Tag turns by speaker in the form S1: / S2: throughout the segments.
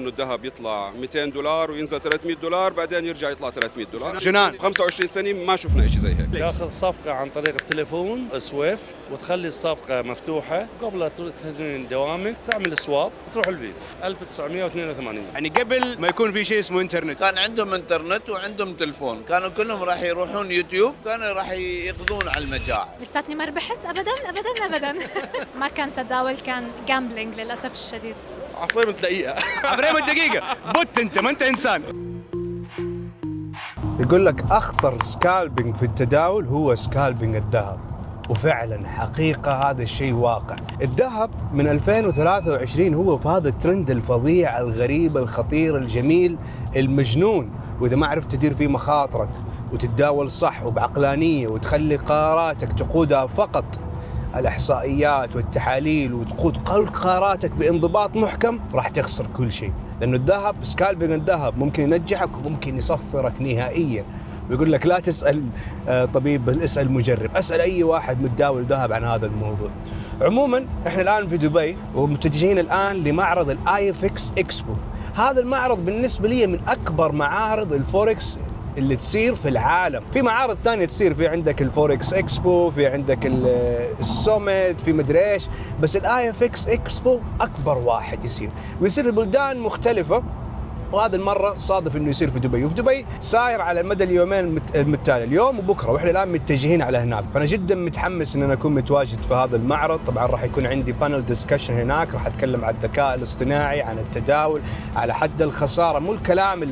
S1: انه الذهب يطلع $200 وينزل $300 بعدين يرجع يطلع $300.
S2: جنان.
S1: 25 سنة ما شفنا شيء زي هيك.
S3: تاخذ صفقة عن طريق التليفون سويفت وتخلي الصفقة مفتوحة قبل لا تنهي دوامك تعمل سواب وتروح البيت. 1982.
S2: يعني قبل ما يكون في شيء اسمه انترنت
S4: كان عندهم انترنت وعندهم تلفون، كانوا كلهم راح يروحون يوتيوب، كانوا راح يقضون على المجاعة.
S5: لساتني ما ربحت ابدا ابدا ابدا. ما كان تداول، كان جامبلينج للاسف الشديد.
S3: عفريمة دقيقة.
S2: عفريمة الدقيقة بوت انت ما انت انسان.
S6: يقول لك أخطر سكالبينج في التداول هو سكالبينج الذهب، وفعلا حقيقة هذا الشيء واقع. الذهب من 2023 هو في هذا الترند الفظيع الغريب الخطير الجميل المجنون، وإذا ما عرفت تدير فيه مخاطرك وتتداول صح وبعقلانية وتخلي قراراتك تقودها فقط الإحصائيات والتحاليل وتقود قراراتك بانضباط محكم، راح تخسر كل شيء. لأنه الذهب سكالبينج الذهب ممكن ينجحك وممكن يصفرك نهائيا. ويقول لك لا تسأل طبيب بل اسأل مجرب، اسأل أي واحد متداول ذهب عن هذا الموضوع. عموما احنا الآن في دبي ومتجهين الآن لمعرض الآيفكس إكسبو. هذا المعرض بالنسبة لي من أكبر معارض الفوركس اللي تصير في العالم. في معارض ثانية تصير، في عندك الفوركس اكسبو، في عندك السوميت، في مدري ايش، بس الآيفكس إكسبو أكبر واحد يصير، ويصير في بلدان مختلفة. وهذا المرة صادف انه يصير في دبي، وفي دبي ساير على مدى اليومين المتالي، اليوم وبكره، واحنا الان متجهين على هناك. فانا جدا متحمس ان انا اكون متواجد في هذا المعرض. طبعا راح يكون عندي بانل ديسكشن هناك، راح اتكلم عن الذكاء الاصطناعي، عن التداول، على حد الخسارة، مو الكلام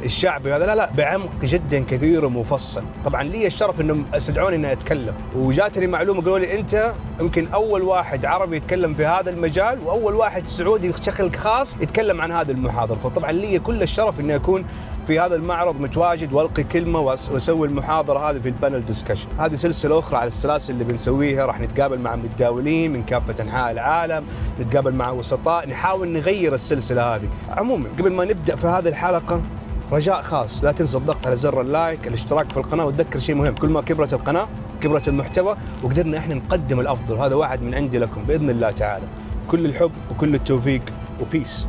S6: الشعبي هذا، لا بعمق جدا كثير ومفصل. طبعا لي الشرف انهم استدعوني اني اتكلم، وجاتني معلومة قالوا لي انت يمكن اول واحد عربي يتكلم في هذا المجال، واول واحد سعودي بشكل خاص يتكلم عن هذه المحاضرة. فطبعا لي كل الشرف اني اكون في هذا المعرض متواجد والقي كلمه واسوي المحاضره هذه في البانل ديسكشن. هذه سلسله اخرى على السلاسل اللي بنسويها، راح نتقابل مع متداولين من كافه انحاء العالم، نتقابل مع وسطاء، نحاول نغير السلسله هذه. عموما قبل ما نبدا في هذه الحلقه رجاء خاص، لا تنسى الضغط على زر اللايك، الاشتراك في القناه، وتذكر شيء مهم، كل ما كبرت القناه كبرت المحتوى وقدرنا احنا نقدم الافضل. هذا وعد من عندي لكم باذن الله تعالى. كل الحب وكل التوفيق وبيس.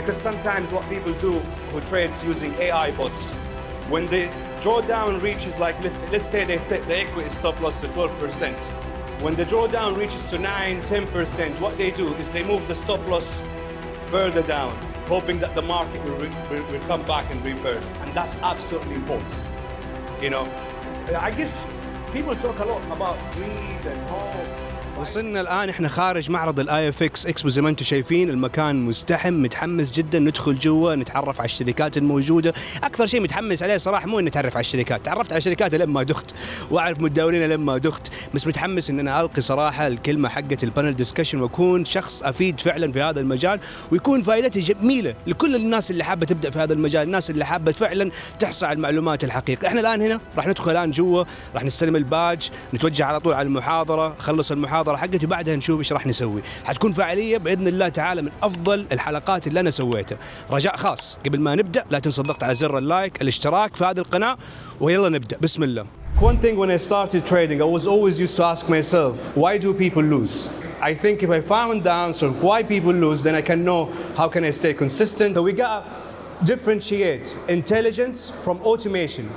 S2: Because sometimes what people do who trades using AI bots, when the drawdown reaches like, let's say they set the equity stop loss to 12%. When the drawdown reaches to 9-10%, what they do is they move the stop loss further down, hoping that the market will come back and reverse. And that's absolutely false. You know, I guess people talk a lot about greed and hope.
S6: وصلنا الآن احنا خارج معرض الآيفكس إكسبو زي ما انتم شايفين، المكان مزدحم، متحمس جدا ندخل جوا نتعرف على الشركات الموجودة. أكثر شيء متحمس عليه صراحة مو إني أتعرف على الشركات، تعرفت على الشركات لما دخت وأعرف متداولين لما دخت، بس متحمس إن أنا ألقي صراحة الكلمة حقة البانل ديسكشن وأكون شخص أفيد فعلا في هذا المجال، ويكون فائدتي جميلة لكل الناس اللي حابة تبدأ في هذا المجال، الناس اللي حابة فعلا تحصل على المعلومات الحقيقية. احنا الآن هنا راح ندخل الآن جوا، راح نستلم الباج، نتوجه على طول على المحاضرة، خلص المحاضرة حقتي وبعدها نشوف ايش راح نسوي. حتكون فعالية بإذن الله تعالى من أفضل الحلقات اللي أنا سويتها. رجاء خاص قبل ما نبدأ لا تنسى الضغط على زر اللايك، الاشتراك في هذه القناة، ويلا نبدأ بسم الله.
S2: One thing when I started trading, I was always used to ask myself, why do people lose? I think if I found the answer of why people lose, then I can know how can I stay consistent. So we gotta differentiate intelligence from automation.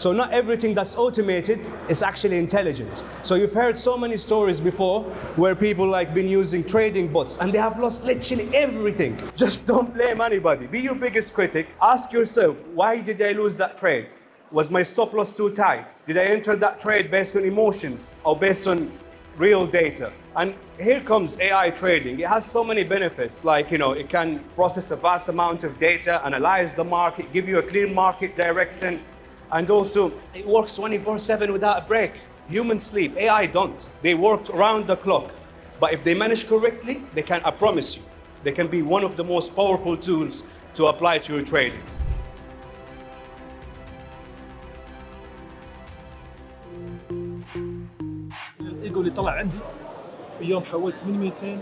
S2: So not everything that's automated is actually intelligent. So you've heard so many stories before where people like been using trading bots and they have lost literally everything. Just don't blame anybody. Be your biggest critic. Ask yourself, why did I lose that trade? Was my stop loss too tight? Did I enter that trade based on emotions or based on real data? And here comes AI trading. It has so many benefits, like, you know, it can process a vast amount of data, analyze the market, give you a clear market direction. And also, it works 24/7 without a break. Humans sleep, AI don't. They work around the clock. But if they manage correctly, they can, I promise you, they can be one of the most powerful tools to apply to your trading.
S7: الإيجو اللي طلع عندي في يوم حولت من 200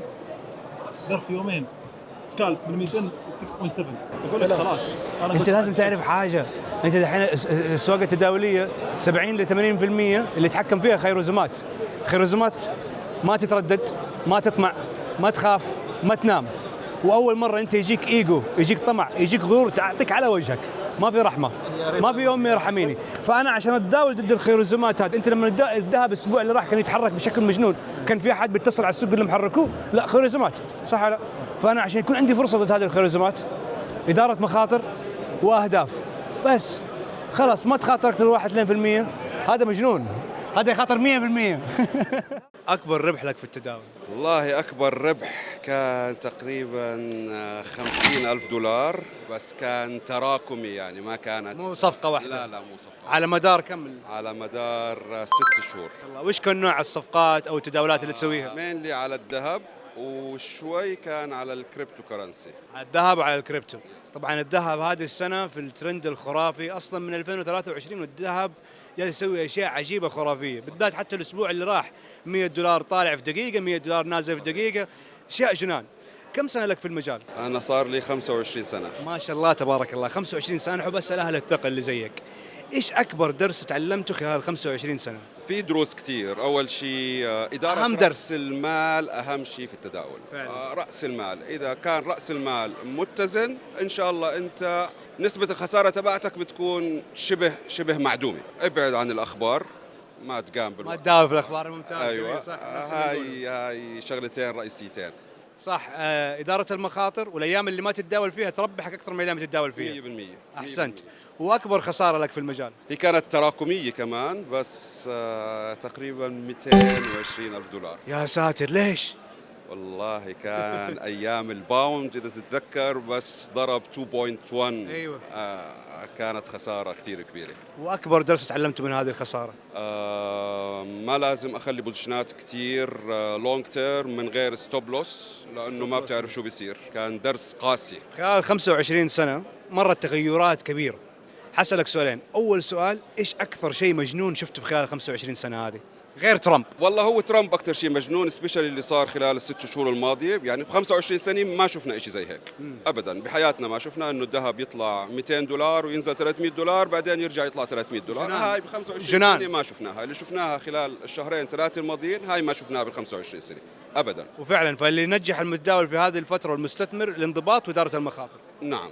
S7: ظرف يومين سكالب من 200 ل 6.7. أقول لك خلاص.
S6: انت لازم تعرف حاجه، انت الحين السواقه التداوليه 70 ل 80% اللي يتحكم فيها خيروزمات ما تتردد، ما تطمع، ما تخاف، ما تنام. واول مره انت يجيك ايجو، يجيك طمع، يجيك غرور، تعطيك على وجهك، ما في رحمه، ما في امي يرحميني. فانا عشان اتداول ضد الخيروزمات هذه، انت لما الذهب الاسبوع اللي راح كان يتحرك بشكل مجنون، كان في احد بيتصل على السوق اللي محركوه؟ لا، خيروزمات، صح ولا لا؟ فانا عشان يكون عندي فرصه ضد هذه الخيروزمات، اداره مخاطر واهداف بس. خلاص ما تخاطر اكثر من 1-2%، هذا مجنون، هذا يخاطر 100%. اكبر ربح لك في التداول؟
S1: والله أكبر ربح كان تقريبا 50,000 دولار، بس كان تراكمي يعني ما كانت.
S6: مو صفقه واحده؟
S1: لا مو صفقة.
S6: على مدار كم؟
S1: على مدار 6 شهور.
S6: الله، وش كان نوع الصفقات او التداولات اللي تسويها؟
S1: مينلي على الذهب، وشوي كان على الكريبتو كرنسي.
S6: على الذهب وعلى الكريبتو. طبعا الذهب هذه السنه في الترند الخرافي اصلا من 2023، والذهب جالس يسوي اشياء عجيبه خرافيه، بالذات حتى الاسبوع اللي راح 100 دولار طالع في دقيقه، 100 دولار نازل في دقيقه، اشياء جنان. كم سنه لك في المجال؟
S1: أنا صار لي 25 سنة.
S6: ما شاء الله تبارك الله، 25 سنه. احب اسال اهل الثقه اللي زيك، ايش اكبر درس تعلمته خلال 25 سنه؟
S1: في دروس كتير. أول شيء إدارة
S6: أهم درس.
S1: رأس المال أهم شيء في التداول. رأس المال، إذا كان رأس المال متزن إن شاء الله أنت نسبة الخسارة تبعتك بتكون شبه معدومة. ابعد عن الأخبار، ما تقام
S6: ما تداول في الاخبار. ممتاز.
S1: أيوة،
S6: صح.
S1: هاي شغلتين رئيسيتين.
S6: صح. إدارة المخاطر، والأيام اللي ما تتداول فيها تربحك أكثر من الأيام اللي تتداول فيها.
S1: 100%.
S6: أحسنت. وأكبر خسارة لك في المجال؟
S1: هي كانت تراكمية كمان، بس تقريبا 220,000 دولار.
S6: يا ساتر، ليش؟
S1: والله كان أيام الباوند إذا تتذكر، بس ضرب 2.1.
S6: أيوة.
S1: كانت خسارة كتير كبيرة.
S6: وأكبر درس تعلمته من هذه الخسارة؟
S1: ما لازم أخلي بوزيشنات كتير لونج تيرم من غير ستوب لوس، لأنه ما بتعرف شو بيصير. كان درس قاسي.
S6: خلال 25 سنة مرت تغيرات كبيرة. حسألك سؤالين. أول سؤال، إيش أكثر شيء مجنون شفته في خلال 25 سنة هذه غير ترامب؟
S1: والله هو ترامب أكثر شيء مجنون، سبيشالي اللي صار خلال ال6 شهور الماضية. يعني ب 25 سنة ما شفنا إشي زي هيك أبدا بحياتنا. ما شفنا إنه الذهب يطلع 200 دولار وينزل 300 دولار بعدين يرجع يطلع 300 دولار. هاي ب 25 سنة ما شفناها. اللي شفناها خلال الشهرين 3 الماضيين هاي ما شفناها بال 25 سنة أبدا.
S6: وفعلا فاللي ينجح المتداول في هذه الفترة والمستثمر الانضباط وإدارة المخاطر.
S1: نعم.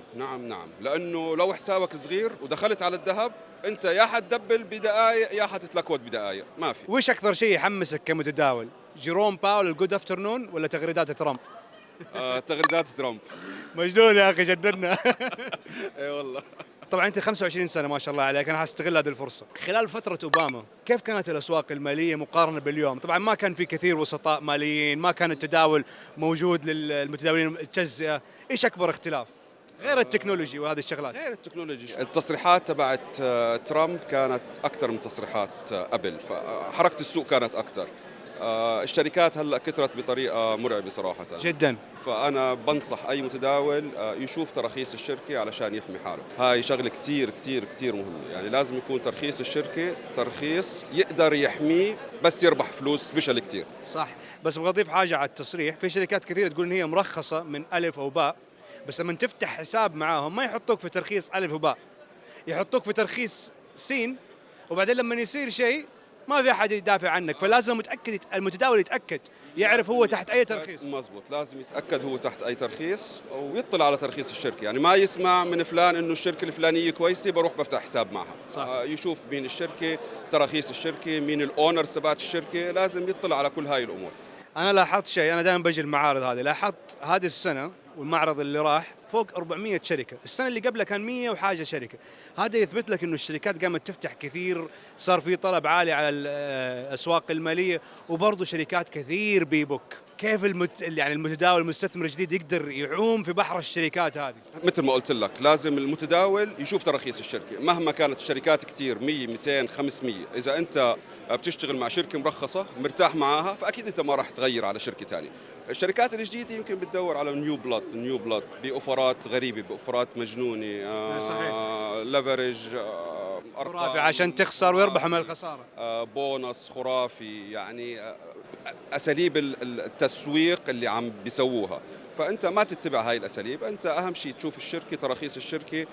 S1: لأنه لو حسابك صغير ودخلت على الذهب أنت يا حتدبل بدقائق يا حتتلكوت بدقائق، ما في.
S6: وش أكثر شيء يحمسك كمتداول؟ جيروم باول الجود افترنون ولا تغريدات ترامب؟
S1: تغريدات ترامب.
S6: مجنون يا أخي، جننا.
S1: اي والله.
S6: طبعا انت 25 سنه ما شاء الله عليك، انا حستغل هذه الفرصه. خلال فتره اوباما كيف كانت الاسواق الماليه مقارنه باليوم؟ طبعا ما كان في كثير وسطاء ماليين، ما كان التداول موجود للمتداولين التجزئه، ايش اكبر اختلاف غير التكنولوجي وهذه الشغلات؟
S1: غير التكنولوجي، التصريحات تبعت ترامب كانت اكثر من تصريحات قبل، فحركه السوق كانت اكثر. الشركات هلا كثرت بطريقه مرعبه صراحه
S6: جدا.
S1: فانا بنصح اي متداول يشوف تراخيص الشركه علشان يحمي حاله. هاي شغله كثير كثير كثير مهمه. يعني لازم يكون ترخيص الشركه ترخيص يقدر يحميه بس يربح فلوس سبيشال كثير.
S6: صح. بس ابغى اضيف حاجه على التصريح. في شركات كثيره تقول ان هي مرخصه من الف او باء، بس لما تفتح حساب معاهم ما يحطوك في ترخيص الف وباء، يحطوك في ترخيص سين، وبعدين لما يصير شيء ما في احد يدافع عنك. فلازم المتداول يتاكد، يعرف هو تحت اي ترخيص.
S1: مزبوط، لازم يتاكد هو تحت اي ترخيص ويطلع على ترخيص الشركه. يعني ما يسمع من فلان انه الشركه الفلانيه كويسه بروح بفتح حساب معها.
S6: صح.
S1: يشوف مين الشركه، تراخيص الشركه، مين الاونرز تبعت الشركه، لازم يطلع على كل هاي الامور.
S6: انا لاحظت شيء، انا دائما بجي المعارض هذه، لاحظت هذه السنه والمعرض اللي راح فوق 400 شركه، السنه اللي قبلها كان 100 وحاجه شركه. هذا يثبت لك انه الشركات قامت تفتح كثير، صار في طلب عالي على الاسواق الماليه، وبرضه شركات كثير بيبوك. كيف يعني المتداول المستثمر الجديد يقدر يعوم في بحر الشركات هذه؟
S1: مثل ما قلت لك لازم المتداول يشوف تراخيص الشركه مهما كانت الشركات كثير، 100 200 500. اذا انت بتشتغل مع شركه مرخصه مرتاح معاها فاكيد انت ما راح تغير على شركه ثانيه. الشركات الجديده يمكن بتدور على نيو بلاد باوفرات غريبه، باوفرات مجنونه، ليفرج،
S6: خرافي عشان تخسر ويربحوا من الخساره،
S1: بونص خرافي. يعني اساليب التسويق اللي عم بيسووها، فانت ما تتبع هاي الاساليب. انت اهم شيء تشوف الشركه، تراخيص الشركه،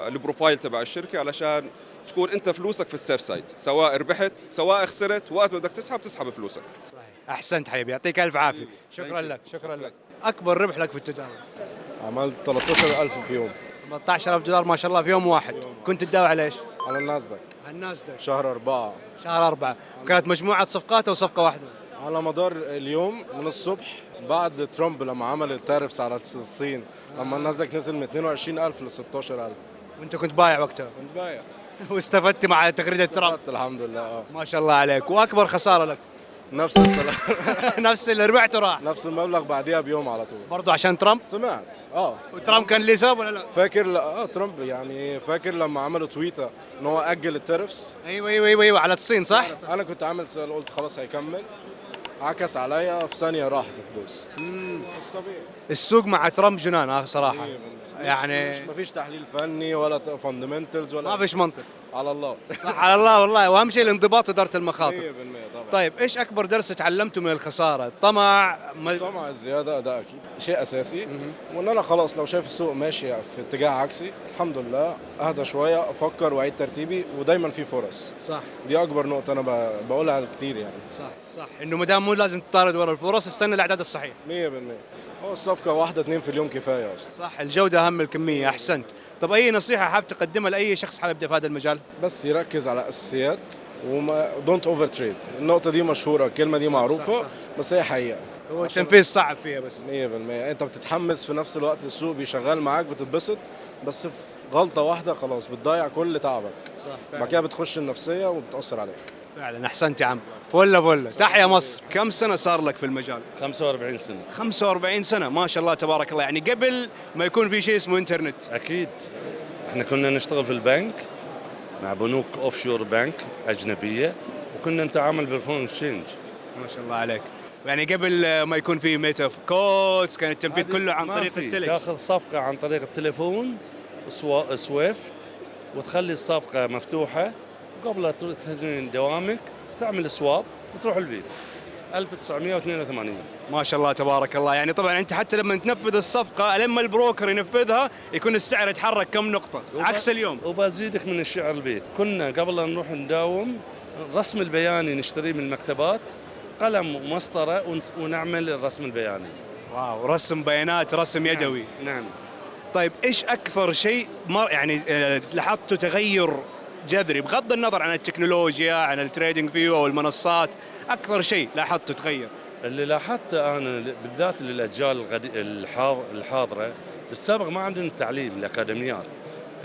S1: البروفايل تبع الشركه، علشان تكون انت فلوسك في السيف سايد، سواء ربحت سواء خسرت، وقت بدك تسحب فلوسك.
S6: صحيح.
S2: احسنت حبيبي، يعطيك الف عافيه. شكرا لك، شكرا لك. اكبر ربح لك في التداول؟
S8: عملت 13,000 في يوم.
S2: $18,000 ما شاء الله في يوم واحد. كنت تداول على ايش؟
S8: على الناسداك.
S2: على الناسداك.
S8: شهر 4.
S2: شهر 4. وكانت مجموعه صفقات او صفقه واحده؟
S8: على مدار اليوم من الصبح بعد ترامب لما عمل التارفس على الصين، لما الناسداك نزل من 22,000 ل 16,000.
S2: وانت كنت بايع وقتها؟
S8: كنت بايع.
S2: واستفدت مع تغريده ترامب؟
S8: الحمد لله.
S2: ما شاء الله عليك. واكبر خساره لك؟
S8: نفس
S2: نفس اللي ربحته راح؟
S8: نفس المبلغ بعديها بيوم على طول.
S2: برضه عشان ترامب؟
S8: سمعت.
S2: وترامب كان ليه سبب ولا لا؟
S8: فاكر ترامب يعني فاكر لما عملوا تويته ان هو اجل التارفس.
S2: ايوه على الصين صح؟
S8: انا كنت عامل سؤال قلت خلاص هيكمل، عكس عليا في ثانيه راحت الفلوس. بس طبيعي.
S2: السوق مع ترامب جنان صراحه. يعني
S8: ما فيش تحليل فني ولا فاندمنتالز ولا
S2: ما فيش منطق.
S8: على الله.
S2: صح على الله والله. واهم شيء الانضباط واداره المخاطر.
S8: 100% طبعا.
S2: طيب ايش اكبر درس تعلمته من الخساره؟ الطمع
S8: طبعا الزياده ده اكيد شيء اساسي، وان انا خلاص لو شايف السوق ماشي في اتجاه عكسي الحمد لله اهدى شويه افكر واعيد ترتيبي، ودايما في فرص.
S2: صح.
S8: دي اكبر نقطه انا بقولها كتير يعني.
S2: صح انه ما دام مو لازم تطارد ورا الفرص، استنى الاعداد الصحيح.
S8: 100%. هو الصفقه واحده 2 في اليوم كفايه اصلا.
S2: صح، الجوده اهم من الكميه. احسنت. طب اي نصيحه حاب تقدمها لاي شخص حابب يبدا في هذا المجال؟
S8: بس يركز على اساسيات وما دونت اوفر تريد. النقطه دي مشهوره، الكلمه دي معروفه. صح. بس هي حقيقه.
S2: هو التنفيذ صعب فيها بس.
S8: 100%. انت بتتحمس في نفس الوقت، السوق بيشغل معاك بتتبسط، بس في غلطه واحده خلاص بتضيع كل تعبك.
S2: صح.
S8: بعد كده بتخش النفسيه وبتاثر عليك.
S2: فعلا احسنت يا عم. فله تحيا مصر. كم سنه صار لك في المجال؟
S3: 45 سنه.
S2: 45 سنه ما شاء الله تبارك الله. يعني قبل ما يكون في شيء اسمه انترنت.
S3: اكيد. احنا كنا نشتغل في البنك مع بنوك اوف شور بنك اجنبيه، وكنا نتعامل بالفون اكسشينج.
S2: ما شاء الله عليك. يعني قبل ما يكون في ميت اوف كودز كان التنفيذ كله عن طريق التليكس.
S3: تاخذ صفقه عن طريق التليفون سويفت، وتخلي الصفقه مفتوحه، قبل لا تنهي دوامك تعمل سواب وتروح البيت. 1982.
S2: ما شاء الله تبارك الله. يعني طبعا انت حتى لما تنفذ الصفقه لما البروكر ينفذها يكون السعر يتحرك كم نقطه عكس اليوم.
S3: وبزيدك من الشعر البيت، كنا قبل لا نروح نداوم الرسم البياني نشتريه من المكتبات، قلم ومسطره ونعمل الرسم البياني.
S2: واو، رسم بيانات، رسم يدوي.
S3: نعم.
S2: طيب ايش اكثر شيء يعني لاحظته تغير جذري بغض النظر عن التكنولوجيا عن التريدنج فيو او المنصات، اكثر شيء لاحظته تغير؟
S3: اللي لاحظته انا بالذات للاجيال الحاضره، بالسابق ما عندنا تعليم الاكاديميات،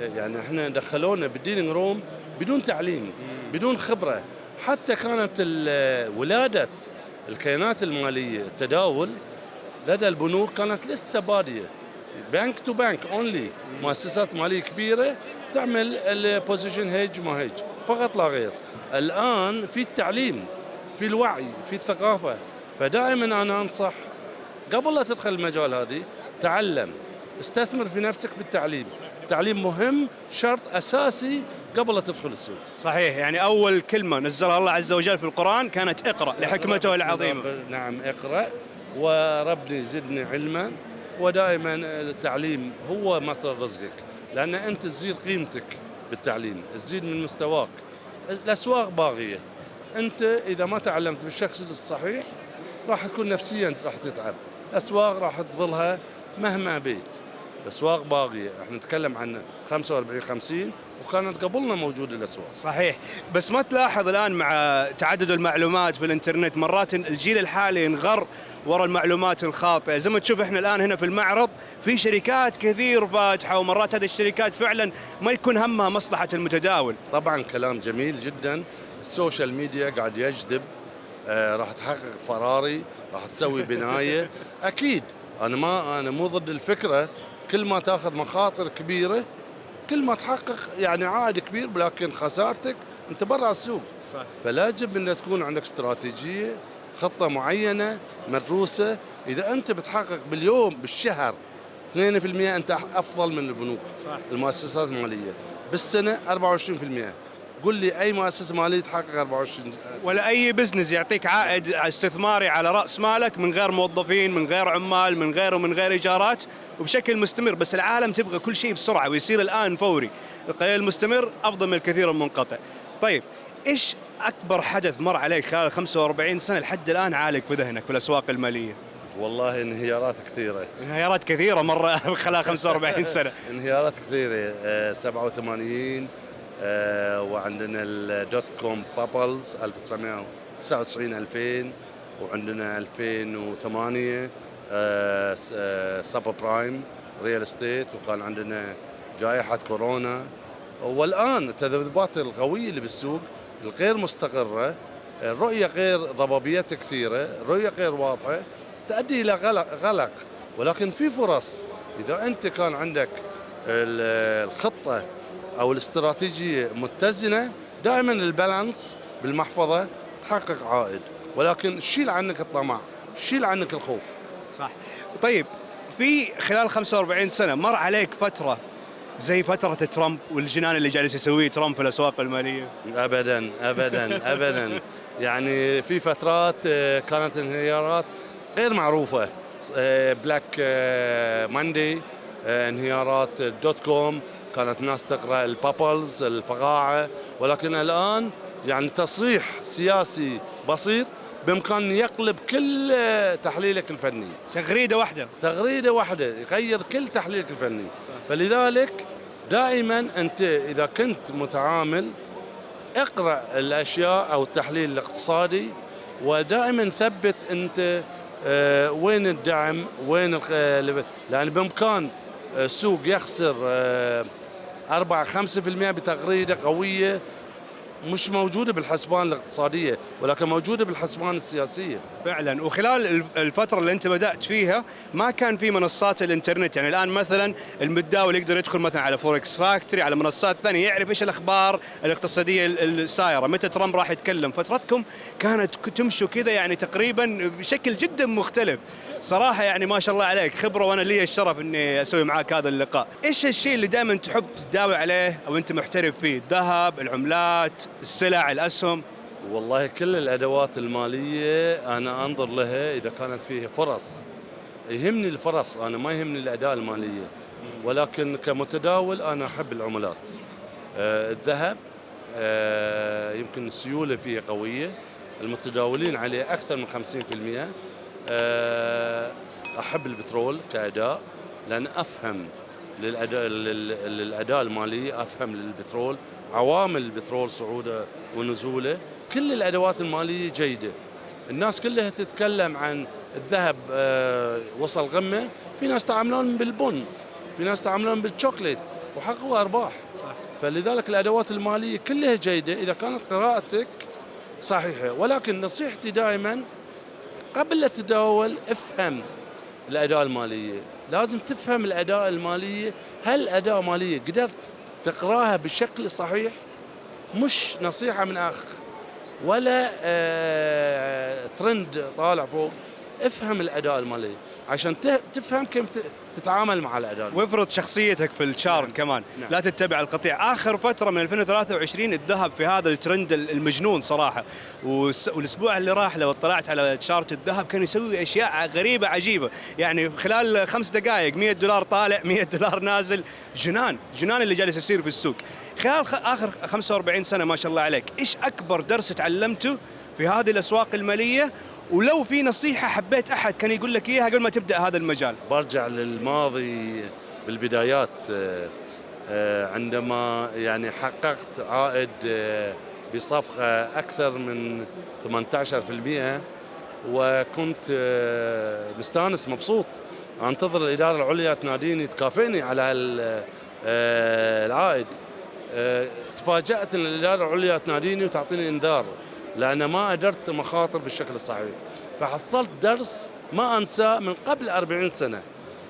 S3: يعني احنا دخلونا بالديلينج روم بدون تعليم بدون خبره، حتى كانت ولاده الكيانات الماليه التداول لدى البنوك كانت لسه باديه، بنك تو بنك اونلي، مؤسسات ماليه كبيره تعمل البوزيشن هيج ما هيج فقط لا غير. الان في التعليم، في الوعي، في الثقافه، فدائما انا انصح قبل لا تدخل المجال هذه تعلم، استثمر في نفسك بالتعليم، التعليم مهم، شرط اساسي قبل لا تدخل السوق.
S2: صحيح. يعني اول كلمه نزلها الله عز وجل في القران كانت اقرا لحكمته العظيمه.
S3: نعم، اقرا وربني زدني علما، ودائما التعليم هو مصدر رزقك، لان انت تزيد قيمتك بالتعليم، تزيد من مستواك. الاسواق باغيه، انت اذا ما تعلمت بالشكل الصحيح راح تكون نفسيا راح تتعب، الاسواق راح تظلها مهما بيت. الاسواق باغيه، احنا نتكلم عن 45 50 وكانت قبلنا موجوده الاسواق.
S2: صحيح. بس ما تلاحظ الان مع تعدد المعلومات في الانترنت مرات الجيل الحالي ينغر وراء المعلومات الخاطئه، زي ما تشوف احنا الان هنا في المعرض في شركات كثير فاتحه، ومرات هذه الشركات فعلا ما يكون همها مصلحه المتداول.
S3: طبعا كلام جميل جدا، السوشيال ميديا قاعد يجذب، راح تحقق فراري، راح تسوي بنايه، اكيد انا مو ضد الفكره، كل ما تاخذ مخاطر كبيره كل ما تحقق يعني عائد كبير، ولكن خسارتك انت برا السوق. صح. فلاجب ان تكون عندك استراتيجيه، خطه معينه مدروسه، اذا انت بتحقق باليوم بالشهر 2% انت افضل من البنوك. صح. المؤسسات الماليه بالسنه 24%. قل لي اي مؤسسه ماليه تحقق 24
S2: ولا اي بزنس يعطيك عائد استثماري على راس مالك من غير موظفين، من غير عمال، من غير ايجارات، وبشكل مستمر. بس العالم تبغى كل شيء بسرعه ويصير الان فوري. القليل المستمر افضل من الكثير المنقطع. طيب ايش
S6: اكبر حدث مر عليك خلال 45 سنه لحد الان عالق في ذهنك في الاسواق الماليه؟
S3: والله انهيارات كثيره.
S6: انهيارات كثيره مره خلال 45 سنه.
S3: انهيارات كثيره. 87 وعندنا الدوت كوم بابلز 1999 2000 وعندنا 2008 سب برايم ريال استيت، وكان عندنا جائحه كورونا. والان التذبذبات القويه اللي بالسوق الغير مستقره، الرؤيه غير ضبابيات كثيره، الرؤيه غير واضحه، تؤدي الى غلق. ولكن في فرص اذا انت كان عندك الخطه او الاستراتيجيه متزنه، دائما البالانس بالمحفظه تحقق عائد، ولكن شيل عنك الطمع، شيل عنك الخوف.
S6: صح. طيب في خلال 45 سنه مر عليك فتره زي فتره ترامب والجنان اللي جالس يسويه ترامب في الاسواق الماليه؟
S3: ابدا ابدا ابدا. يعني في فترات كانت انهيارات غير معروفه، بلاك ماندي، انهيارات دوت كوم، كانت الناس تقرا البابلز الفقاعه، ولكن الان يعني تصريح سياسي بسيط بامكان يقلب كل تحليلك الفني. تغريده واحده يغير كل تحليلك الفني. صح. فلذلك دائما انت اذا كنت متعامل اقرا الاشياء او التحليل الاقتصادي، ودائما ثبت انت وين الدعم، وين لان بامكان السوق يخسر 4-5% بتغريده قويه مش موجوده بالحسبان الاقتصاديه، ولكن موجوده بالحسبان السياسيه.
S6: فعلا. وخلال الفتره اللي انت بدات فيها ما كان في منصات الانترنت، يعني الان مثلا المتداول يقدر يدخل مثلا على فوركس فاكتوري، على منصات ثانيه، يعرف ايش الاخبار الاقتصاديه السايره، متى ترامب راح يتكلم. فترتكم كانت تمشوا كذا يعني تقريبا بشكل جدا مختلف صراحه. يعني ما شاء الله عليك خبره، وانا لي الشرف اني اسوي معاك هذا اللقاء. ايش الشيء اللي دائما تحب تداول عليه او انت محترف فيه؟ الذهب، العملات، السلع، الأسهم؟
S3: والله كل الأدوات المالية أنا أنظر لها إذا كانت فيها فرص. يهمني الفرص، أنا ما يهمني الأداء المالية، ولكن كمتداول أنا أحب العملات. الذهب يمكن السيولة فيه قوية، المتداولين عليه أكثر من 50%. أحب البترول كأداء، لأن أفهم للأداء المالي، أفهم للبترول، عوامل البترول صعوده ونزوله. كل الأدوات المالية جيدة. الناس كلها تتكلم عن الذهب وصل قمة، في ناس تعاملون بالبن، في ناس تعاملون بالشوكليت وحققوا أرباح. صح. فلذلك الأدوات المالية كلها جيدة إذا كانت قراءتك صحيحة. ولكن نصيحتي دائما قبل لا تتداول افهم الأداء المالية. لازم تفهم الأداء المالية، هل الأداء المالية قدرت تقراها بالشكل الصحيح؟ مش نصيحة من أخ ولا ترند طالع فوق. افهم الأداء المالي عشان تفهم كيف تتعامل مع الأداء المالي.
S6: وافرض شخصيتك في الشارت. نعم. كمان. نعم. لا تتبع القطيع. آخر فترة من 2023 الذهب في هذا الترند المجنون صراحة، والأسبوع اللي راح لو اطلعت على شارت الذهب كان يسوي أشياء غريبة عجيبة. يعني خلال 5 دقائق $100 طالع، $100 نازل. جنان اللي جالس يصير في السوق خلال آخر 45 سنة ما شاء الله عليك. إيش أكبر درس تعلمته في هذه الأسواق المالية؟ ولو في نصيحة حبيت أحد كان يقول لك إياها قبل ما تبدأ هذا المجال؟
S3: برجع للماضي بالبدايات، عندما يعني حققت عائد بصفقة أكثر من 18%، وكنت مستانس مبسوط أنتظر الإدارة العليا تناديني تكافئني على العائد. تفاجأت أن الإدارة العليا تناديني وتعطيني إنذار لأن ما أدرت مخاطر بالشكل الصحيح. فحصلت درس ما أنساه من قبل 40 سنة.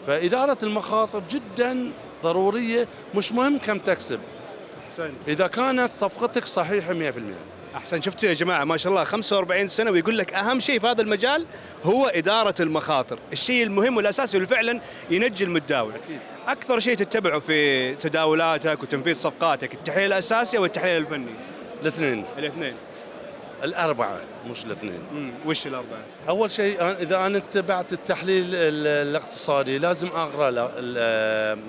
S3: فإدارة المخاطر جدا ضرورية، مش مهم كم تكسب إذا كانت صفقتك صحيحة 100%.
S6: أحسن. شفتوا يا جماعة ما شاء الله 45 سنة ويقول لك أهم شيء في هذا المجال هو إدارة المخاطر، الشيء المهم والأساسي اللي فعلا ينجي المتداول. أكيد. أكثر شيء تتبعه في تداولاتك وتنفيذ صفقاتك التحليل الأساسي والتحليل الفني؟
S3: الاثنين. الأربعة مش الاثنين.
S6: وش الأربعة؟
S3: أول شيء إذا أنا اتبعت التحليل الاقتصادي لازم أقرأ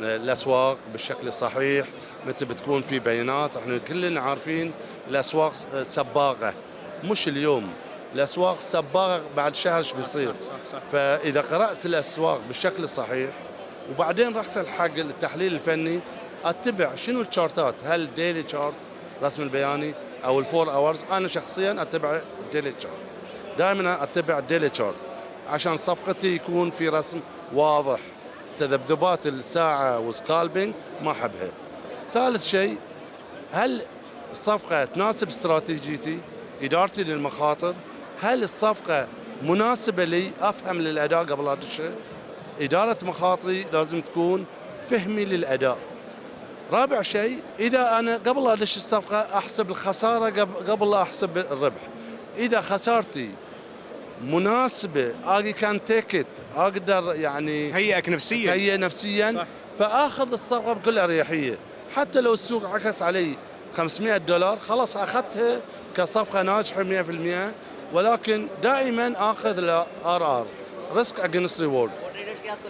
S3: الأسواق بالشكل الصحيح، متى بتكون في بيانات. احنا كلنا عارفين الاسواق سباقه، مش اليوم. الاسواق سباقه بعد شهر ايش بيصير. فاذا قرات الاسواق بالشكل الصحيح وبعدين رحت حق التحليل الفني، اتبع شنو الشارتات، هل ديلي شارت رسم البياني او الفور اورز. انا شخصيا اتبع الديلي شارت، دائما اتبع الديلي شارت عشان صفقتي يكون في رسم واضح. تذبذبات الساعه وسكالبينج ما احبها. ثالث شيء، هل الصفقه تناسب استراتيجيتي، ادارتي للمخاطر؟ هل الصفقه مناسبه لي، افهم للاداء قبل ادشه؟ اداره مخاطري لازم تكون فهمي للاداء. رابع شيء، اذا انا قبل ادش الصفقه احسب الخساره قبل لا احسب الربح. اذا خسارتي مناسبه اجي كان تيكت، اقدر يعني
S6: تهيئك نفسيا،
S3: تهيئ نفسيا صح. فاخذ الصفقه بكل اريحيه، حتى لو السوق عكس علي $500 خلاص اخذتها كصفقه ناجحه 100%. ولكن دائما اخذ الار ريسك اجينست ريورد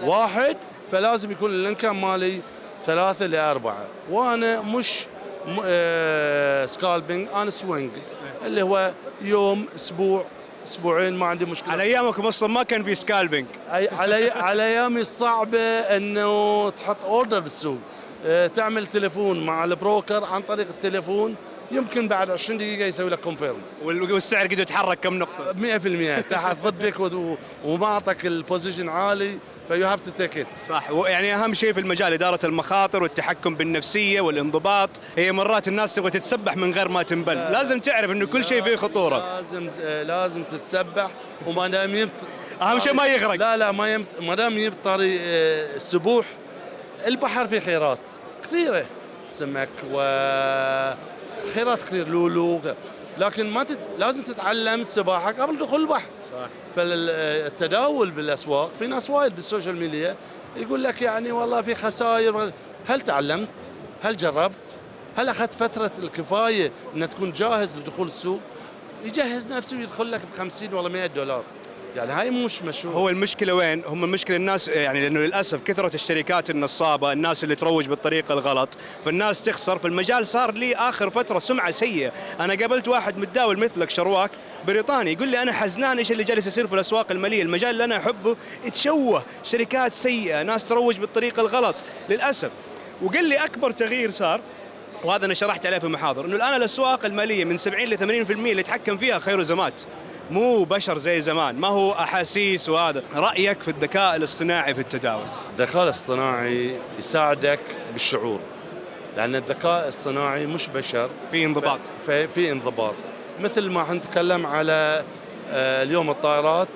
S3: 1، فلازم يكون الانكم مالي 3 ل 4. وانا مش سكالبينج، انا سوينج اللي هو يوم اسبوع اسبوعين ما عندي مشكله.
S6: على ايامكم اصلا ما كان في سكالبينج.
S3: على ايامي الصعبه انه تحط اوردر بالسوق، تعمل تليفون مع البروكر عن طريق التليفون، يمكن بعد 20 دقيقه يسوي لك كونفيرم،
S6: والسعر قد يتحرك كم نقطه
S3: 100% تحت ضدك وما اعطك البوزيشن عالي، فيو هاف تو تيك ات.
S6: صح. يعني اهم شيء في المجال اداره المخاطر والتحكم بالنفسيه والانضباط. هي مرات الناس تبغى تتسبح من غير ما تنبل، لازم تعرف انه كل شيء فيه خطوره.
S3: لازم تتسبح، وما دام
S6: اهم شيء ما يغرق.
S3: لا ما دام يبط طريق السبوح. البحر فيه خيرات كثيره، سمك وخيرات كثير، لولو، لكن ما لازم تتعلم السباحه قبل دخول البحر. صح. فالتداول بالاسواق، في ناس وايد بالسوشيال ميديا يقول لك يعني والله في خسائر. هل تعلمت؟ هل جربت؟ هل اخذت فتره الكفايه ان تكون جاهز لدخول السوق؟ يجهز نفسه ويدخل لك ب$50 ولا $100. يعني هاي مش مشروع.
S6: هو المشكله وين؟ هم المشكله الناس، يعني لانه للاسف كثره الشركات النصابه، الناس اللي تروج بالطريقه الغلط، فالناس تخسر. في المجال صار لي اخر فتره سمعه سيئه. انا قابلت واحد متداول مثلك شرواك بريطاني يقول لي انا حزنان ايش اللي جالس يصير في الاسواق الماليه، المجال اللي انا احبه يتشوه، شركات سيئه، ناس تروج بالطريقه الغلط للاسف. وقال لي اكبر تغيير صار، وهذا انا شرحت عليه في محاضر، انه الان الاسواق الماليه من 70 ل 80% اللي يتحكم فيها خيروزمات، مو بشر زي زمان، ما هو احاسيس. وهذا رايك في الذكاء الاصطناعي في التداول؟
S3: الذكاء الاصطناعي يساعدك بالشعور، لان الذكاء الاصطناعي مش بشر،
S6: في انضباط.
S3: في انضباط. مثل ما نتكلم على اليوم الطائرات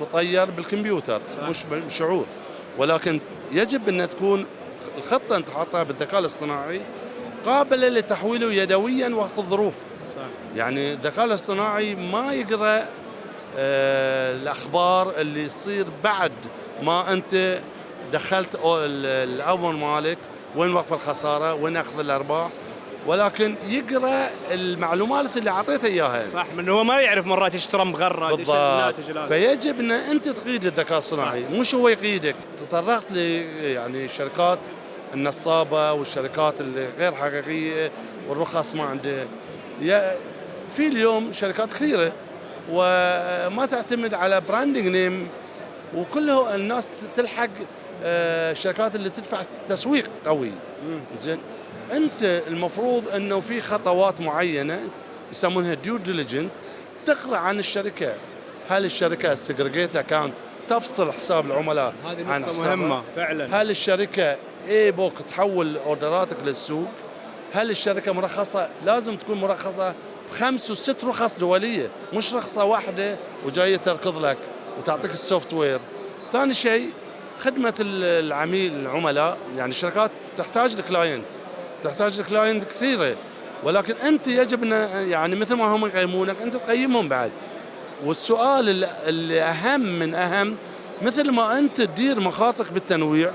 S3: تطير بالكمبيوتر، صح. مش بشعور. ولكن يجب ان تكون الخطه انت حاطها بالذكاء الاصطناعي قابله لتحويله يدويا وقت الظروف. صح. يعني الذكاء الاصطناعي ما يقرأ الأخبار اللي يصير بعد ما أنت دخلت الأمر مالك، وين وقف الخسارة، وين أخذ الأرباح، ولكن يقرأ المعلومات اللي أعطيته إياها.
S6: صح، من هو ما يعرف مرات إيش ترى مغرد، إيش الناتج.
S3: فيجب أن أنت تقيد الذكاء الصناعي، مش هو يقيدك. تطرقت يعني الشركات النصابة والشركات اللي غير حقيقية والرخص ما عنده. في اليوم شركات كثيرة وما تعتمد على براندنج نيم، وكله الناس تلحق الشركات اللي تدفع تسويق قوي. زين، انت المفروض انه في خطوات معينة يسمونها ديو ديليجنت، تقرأ عن الشركة. هل الشركة سيجريجيت اكاونت، تفصل حساب العملاء عن حسابها؟
S6: مهمة فعلا.
S3: هل الشركة اي بوك تحول اوردراتك للسوق؟ هل الشركة مرخصة؟ لازم تكون مرخصة ب5 و6 رخص دولية، مش رخصة واحدة وجاية تركض لك وتعطيك السوفت وير. ثاني شيء، خدمة العميل، العملاء. يعني الشركات تحتاج الكلاينت كثيرة، ولكن أنت يجب أن يعني مثل ما هم يقيمونك أنت تقيمهم بعد. والسؤال اللي أهم من أهم، مثل ما أنت تدير مخاطرك بالتنويع،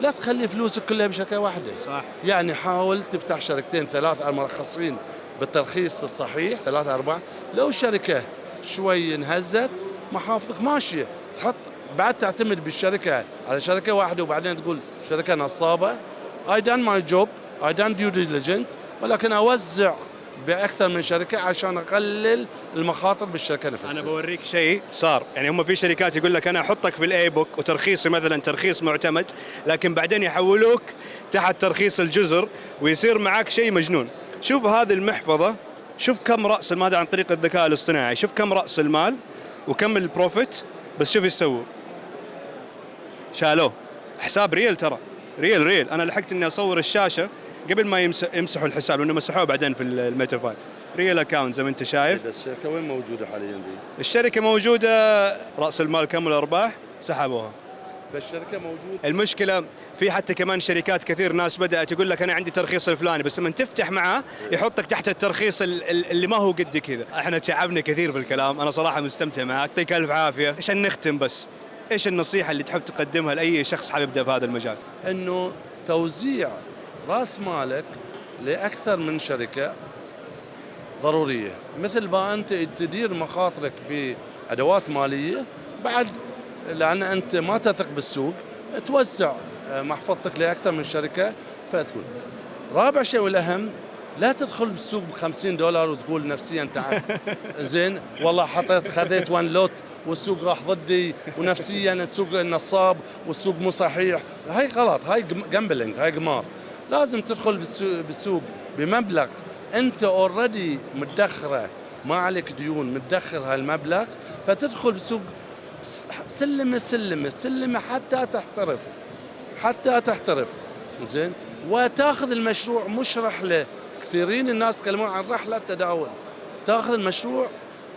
S3: لا تخلي فلوسك كلها بشركة واحدة. صح. يعني حاول تفتح شركتين 3 مرخصين بالترخيص الصحيح، 3 4. لو شركة شوي انهزت محافظك ماشية، تحط بعد تعتمد بالشركة على شركة واحدة وبعدين تقول شركة نصابة. I done my job, I done due diligence، ولكن أوزع باكثر من شركه عشان اقلل المخاطر بالشركه نفسها.
S2: انا بوريك شيء صار، يعني هم في شركات يقول لك انا احطك في الاي بوك وترخيصي مثلا ترخيص معتمد، لكن بعدين يحولوك تحت ترخيص الجزر ويصير معك شيء مجنون. شوف هذه المحفظه، شوف كم راس المال عن طريق الذكاء الاصطناعي، شوف كم راس المال وكم البروفيت، بس شوف ايش سووا، شالوه. حساب ريل ترى، ريل. انا لحقت اني اصور الشاشه قبل ما يمسحوا الحساب، لانه مسحوه بعدين في الميتافايل. ريل اكاونت زي ما انت شايف.
S3: الشركه وين موجوده حاليا دي؟
S2: الشركه موجوده، راس المال كم الارباح سحبوها.
S3: فالشركه موجوده.
S2: المشكله في حتى كمان شركات كثير ناس بدات يقول لك انا عندي ترخيص الفلاني، بس لما تفتح معاه يحطك تحت الترخيص اللي ما هو قد كذا. احنا تعبنا كثير في الكلام، انا صراحه مستمتع معك، يعطيك الف عافيه. عشان نختم بس، ايش النصيحه اللي تحب تقدمها لاي شخص حابب يبدا في هذا المجال؟
S3: انه توزيع راس مالك لاكثر من شركه ضروريه، مثل ما انت تدير مخاطرك بادوات ماليه، بعد لان انت ما تثق بالسوق توزع محفظتك لاكثر من شركه فتكون. رابع شيء والاهم، لا تدخل بالسوق ب$50 وتقول نفسيا تعال زين والله خذيت 1 لوت والسوق راح ضدي، ونفسيا السوق نصاب والسوق مو صحيح. هاي غلط، هاي جامبلينج، هاي قمار. لازم تدخل بالسوق بمبلغ انت اوريدي مدخره، ما عليك ديون، مدخر هالمبلغ، فتدخل بالسوق سلمه حتى تحترف زين، وتاخذ المشروع مش رحله. كثيرين الناس يتكلمون عن رحله تداول، تاخذ المشروع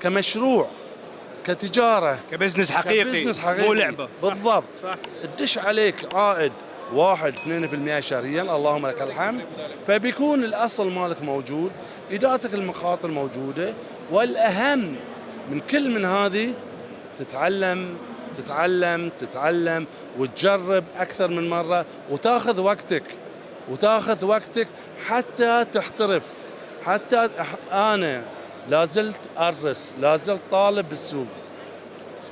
S3: كمشروع، كتجاره،
S2: كبزنس حقيقي، مو لعبه.
S3: بالضبط. صح. تدش عليك عائد 1-2% شهريا، اللهم لك الحمد، فبيكون الاصل مالك موجود، ادارتك المخاطر موجوده، والاهم من كل من هذه تتعلم وتجرب اكثر من مره، وتاخذ وقتك حتى تحترف. حتى انا لازلت ادرس، لازلت طالب بالسوق.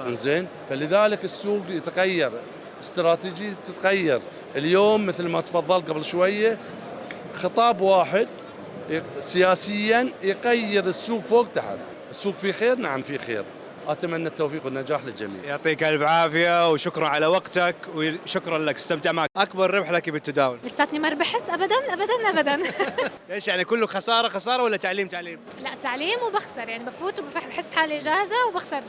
S3: زين، فلذلك السوق يتغير، استراتيجية تتغير. اليوم مثل ما تفضلت قبل شويه، خطاب واحد سياسيا يغير السوق فوق تحت. السوق فيه خير؟ نعم فيه خير. أتمنى التوفيق والنجاح للجميع.
S2: يعطيك ألف عافية وشكرا على وقتك وشكرا لك، استمتع معك. أكبر ربح لك بالتداول؟
S5: لساتني ما ربحت أبدا.
S2: إيش يعني كله خسارة ولا تعليم؟
S5: لا تعليم وبخسر، يعني بفوت وبحس حالي جاهزة وبخسر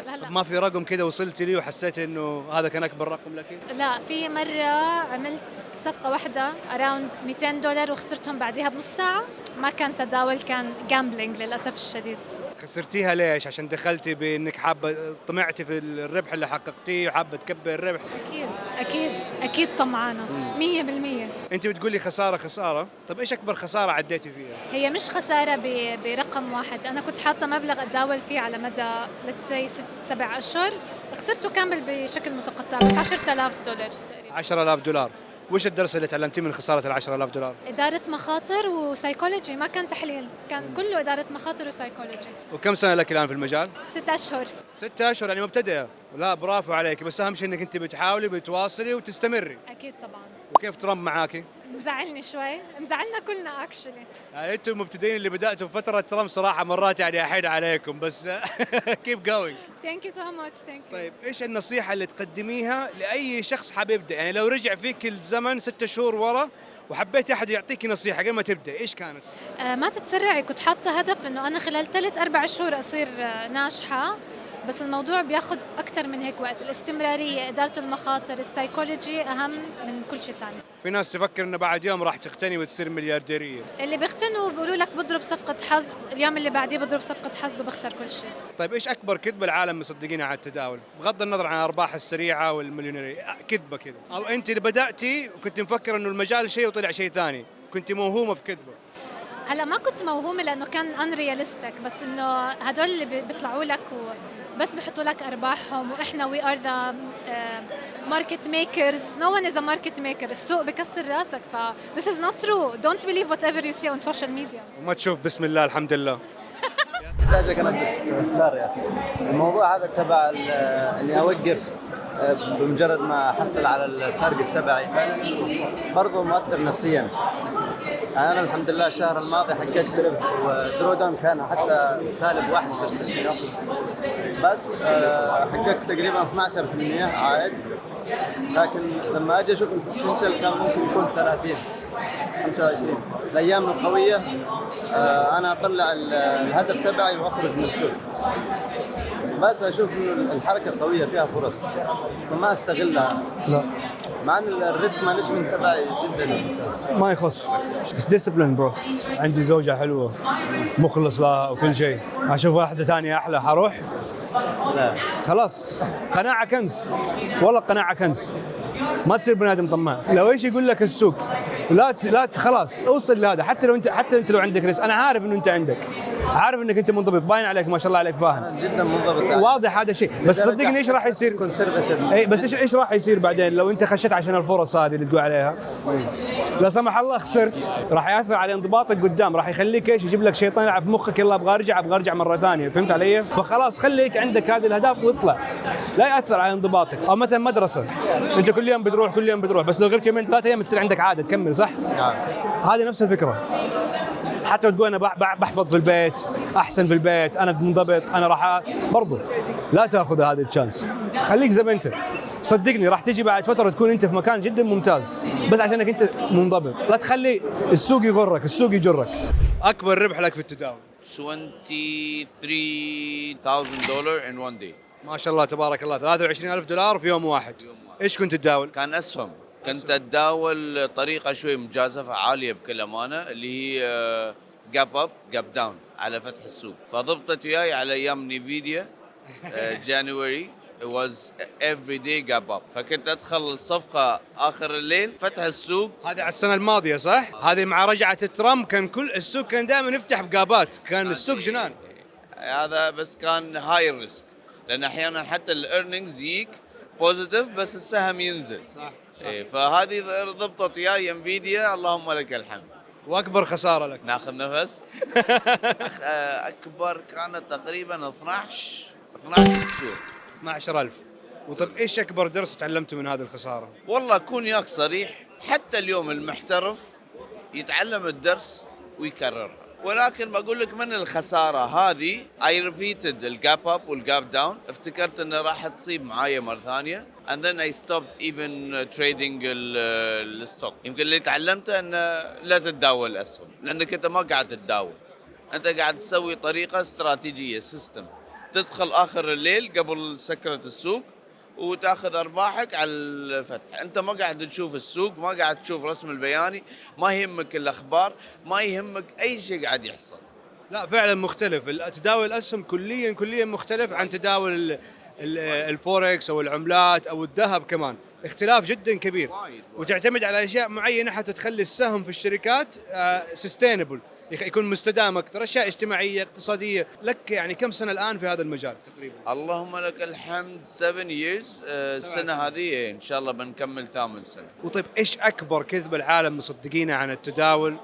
S5: هلا.
S2: ما في رقم كده وصلت لي وحسيت إنه هذا كان أكبر رقم لك؟
S5: لا، في مرة عملت صفقة واحدة أراوند $200 وخسرتهم بعديها بنص ساعة. ما كان تداول، كان جامبلينج للأسف الشديد.
S2: خسرتيها ليش؟ عشان دخلتي بانك حابه طمعتي في الربح اللي حققتيه وحابه تكبر الربح؟
S5: اكيد طمعانه 100%.
S2: انت بتقولي خساره، طب ايش اكبر خساره عديتي فيها؟
S5: هي مش خساره برقم واحد، انا كنت حاطه مبلغ اتداول فيه على مدى let's say 6-7 أشهر، خسرته كامل بشكل متقطع، بس $10,000 تقريبا.
S2: $10,000. وش الدرس اللي تعلمتيه من خسارة $10,000؟
S5: إدارة مخاطر وسايكولوجي، ما كان تحليل، كان كله إدارة مخاطر وسايكولوجي.
S2: وكم سنة لك الآن في المجال؟
S5: 6 أشهر.
S2: 6 أشهر يعني مبتدئة. لا برافو عليك، بس أهم شيء إنك أنت بتحاولي بتواصلي وتستمري.
S5: أكيد طبعاً.
S2: وكيف ترامب معاكي؟
S5: مزعلني شوي، مزعلنا كلنا اكشلي.
S2: يعني انتم المبتدئين اللي بدأتوا في فترة ترامب صراحة مرات يعني أحيد عليكم، بس keep going.
S5: Thank you so much. Thank you.
S2: طيب ايش النصيحة اللي تقدميها لأي شخص حاب يبدأ؟ يعني لو رجع فيك الزمن 6 شهور ورا وحبيت أحد يعطيكي نصيحة قبل ما تبدأ، ايش كانت؟
S5: ما تتسرعي، كنت حاطة هدف إنه أنا خلال 3-4 شهور أصير ناجحة، بس الموضوع بياخذ أكثر من هيك وقت. الاستمرارية، إدارة المخاطر، السايكولوجي أهم من كل شيء ثاني.
S2: في ناس تفكر إنه بعد يوم راح تغتني وتصير مليارديرية.
S5: اللي بيغتنوا بيقولوا لك بضرب صفقة حظ، اليوم اللي بعديه بضرب صفقة حظ وبخسر كل شيء.
S2: طيب إيش أكبر كذبة العالم مصدقينها على التداول؟ بغض النظر عن الأرباح السريعة والمليونيرية، كذبة كذا. أو أنت اللي بدأتي وكنت مفكر إنه المجال شيء وطلع شيء ثاني، كنت موهومة في كذبة.
S5: هلا ما كنت موهومة لأنه كان unrealistic، بس إنه هدول اللي بيطلعوا لك بس بيحطوا لك أرباحهم، وإحنا we are the market makers. No one is a market maker. السوق بكسر راسك، this is not true. Don't believe whatever you see on social media.
S2: وما تشوف بسم الله الحمد لله.
S9: احتاجك انا باستفسار يا اخي. الموضوع هذا تبع اني اوقف بمجرد ما احصل على التارجت تبعي برضو مؤثر نفسيا. انا الحمد لله الشهر الماضي حققت ربح، ودرو داون كان حتى سالب 1%، بس حققت تقريبا 12% عائد. لكن لما اجي اشوف البوتنشل كان ممكن يكون 30 25. الايام القويه انا اطلع الهدف تبعي واخرج من السوق، بس اشوف الحركه قويه فيها فرص فما استغلها.
S2: لا
S9: مع ان الريسك مانجمنت تبعي جدا ممتاز.
S2: ما يخص، بس ديسبلين برو. عندي زوجة حلوة مخلص لها وكل شيء، اشوف واحدة ثانية احلى حروح؟
S9: لا
S2: خلاص. قناعة كنز، والله قناعة كنز. ما تصير بني ادم طماع. لو ايش يقول لك السوق لا خلاص اوصل لهذا. حتى انت لو عندك ريسك، انا عارف انه انت عندك، عارف انك انت منضبط، باين عليك ما شاء الله عليك، فاهم
S9: جدا منضبط،
S2: واضح هذا الشيء. بس صدقني ايش راح يصير؟ اي بس ايش راح يصير بعدين لو انت خشيت عشان الفرص هذه اللي تقول عليها؟ لا سمح الله خسرت، راح ياثر على انضباطك قدام، راح يخليك ايش؟ يجيب لك شيطان يلعب في مخك، يلا ابغى ارجع مره ثانيه. فهمت علي؟ فخلاص خليك عندك هذه الاهداف واطلع، لا ياثر على انضباطك. او مثلا مدرسه، انت كل يوم بتروح، بس لو غبت يومين 3 ايام تصير عندك عاده تكمل، صح؟ هذه نفس الفكره. حتى لو تقول انا بحفظ في البيت، احسن في البيت، انا منضبط، انا راح برضو لا تاخذ هذا الشانس. خليك زي ما انت، صدقني راح تيجي بعد فتره تكون انت في مكان جدا ممتاز، بس عشانك انت منضبط. لا تخلي السوق يغرك، السوق يجرك. اكبر ربح لك في التداول؟
S4: $23,000 in one day.
S2: ما شاء الله تبارك الله، $23,000 في يوم واحد. ايش كنت تداول؟
S4: كان اسهم. كنت اتداول طريقه شوي مجازفه عاليه بكل امانه، اللي هي جاب اب جاب داون على فتح السوق. فضبطت وياي على ايام نيفيديا جانوري was every day gap up. فكنت ادخل الصفقه اخر الليل فتح السوق.
S2: هذه على السنه الماضيه صح؟ هذه مع رجعه ترامب كان كل السوق كان دائما يفتح بجابات، كان السوق جنان.
S4: هذا بس كان هاي ريسك، لان احيانا حتى الارنينجز يجيك بوزيتيف بس السهم ينزل.
S2: صح.
S4: فهذه ضبطت وياي انفيديا، اللهم لك الحمد.
S2: واكبر خساره لك؟
S4: ناخذ نفس. اكبر كانت تقريبا 12 شهور.
S2: 12,000. وطب ايش اكبر درس تعلمته من هذه الخساره؟
S4: والله كون ياك صريح، حتى اليوم المحترف يتعلم الدرس ويكررها. ولكن بقول لك من الخساره هذه اي ريبيتد الجاب اب والجاب داون، افتكرت انه راح تصيب معايا مره ثانيه and then I stopped even trading الستوك. يمكن اللي تعلمته انه لا تتداول الاسهم، لانك انت ما قاعد تتداول، انت قاعد تسوي طريقه استراتيجيه سيستم، تدخل اخر الليل قبل سكره السوق وتاخذ ارباحك على الفتح. انت ما قاعد تشوف السوق، ما قاعد تشوف رسم البياني، ما يهمك الاخبار، ما يهمك اي شيء قاعد يحصل.
S2: لا فعلا مختلف، تداول الاسهم كليا مختلف عن تداول الفوركس او العملات او الذهب، كمان اختلاف جدا كبير، وتعتمد على اشياء معينه حتى تخلي السهم في الشركات سستينبل، يكون مستدام اكثر، اشياء اجتماعيه اقتصاديه. لك يعني كم سنه الان في هذا المجال تقريبا؟
S4: اللهم لك الحمد 7 years. السنه هذه ان شاء الله بنكمل 8 سنة.
S2: وطيب ايش اكبر كذبه العالم مصدقينها عن التداول